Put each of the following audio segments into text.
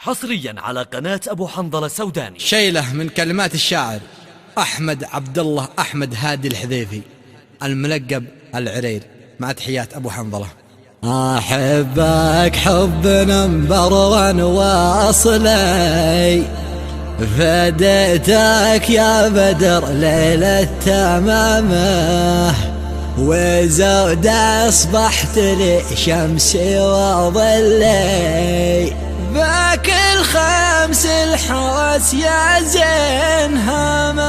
حصريا على قناة أبو حنظلة السوداني. شيلة من كلمات الشاعر أحمد عبد الله أحمد هادي الحذيفي الملقب العرير، مع تحيات أبو حنظلة. أحبك حب نمبر وان واصلي، فديتك يا بدر ليلة تمامه، وزود أصبحت لي شمسي وظلي، بكل خمس الحواس يا زين هامه.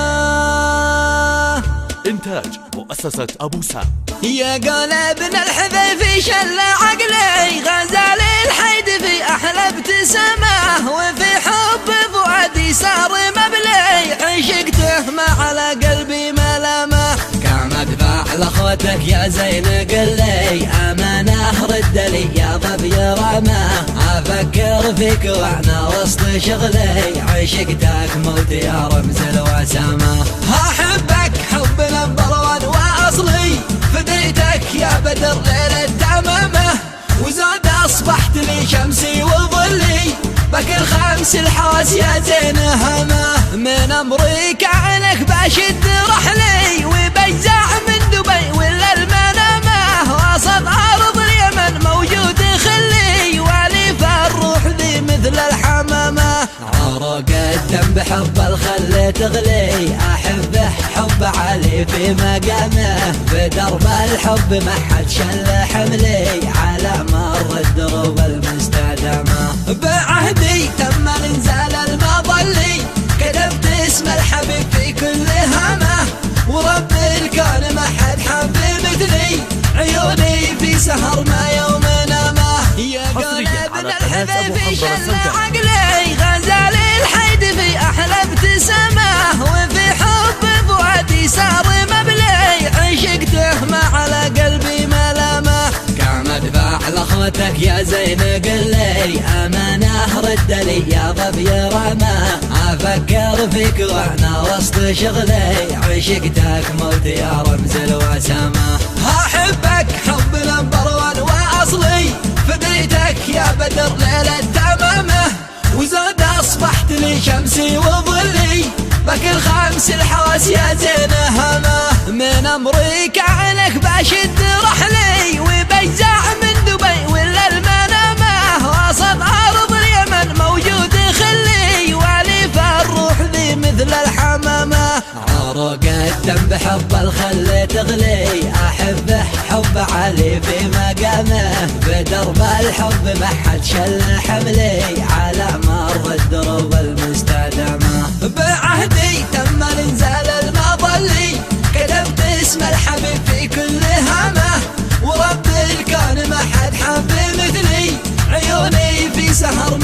إنتاج مؤسسة أبو سام. يا قلبنا الحذيفي شل عقلي، غزال الحيد في أحلى ابتسامه، وفي حب فؤادي صار مبلي، عشقته ما على قلبي ملامه. كانت فعل أخوتك يا زين قلي، أمانه رد لي يا ظبي رماه، أفكر فيك وأنا وسط شغلي، عشقتك موت يا رمز الوسامة. أحبك حب نمبر وان وأصلي، فديتك يا بدر ليلة تمامه، وزاد أصبحت لي شمسي وظلي، بكل خمس الحواس يا زين همه. من أمريكا عنك بشد رحلي، وبجزع من دبي ولا المنامة، وسط أرض اليمن موجود خلي، ولي فالروح ذي مثل الحمامة. عرق الدم بحب الخل تغلي، أحبه حب علي في مقامه، بدرب الحب ما حد شل حملي، على مر الدروب المستدامة. بعهدي تم الانزال المظلي، كتبت اسم الحبيب في كل هامه، ورب الكون ما حد حب مثلي، عيوني في سهر ما يوم نامه. يا قلبنا الحذيفي شل عقلي، غزال الحيد في أحلى ابتسامه، وفي حب فؤادي صار مبلي، عشقته ما على قلبي ملامه. كانت فعل أخوتك يا زين قلي، أمانه رد لي يا ظبي رماه، أفكر فيك وأنا وسط شغلي، عشقتك موت يا رمز الوسامة. أحبك حب نمبر وان وأصلي، فديتك يا بدر ليلة تمامه، وزاد أصبحت لي شمسي وظلي، بكل خمس الحواس يا زين همه. من أمريكا عنك بشد رحلي، وبجزع من دبي ولا المنامة، وسط أرض اليمن موجود خلي، ولي فالروح ذي مثل الحمامة. عرق الدم بحب الخل تغلي، أحبه حب علي في مقامه، بدرب الحب ما حد شل حملي، على مر الدروب المستدامة. بعهدي تم الانزال المظلي، كتبت اسم الحبيب في كل هامه، ورب الكون ما حد حب مثلي، عيوني في سهر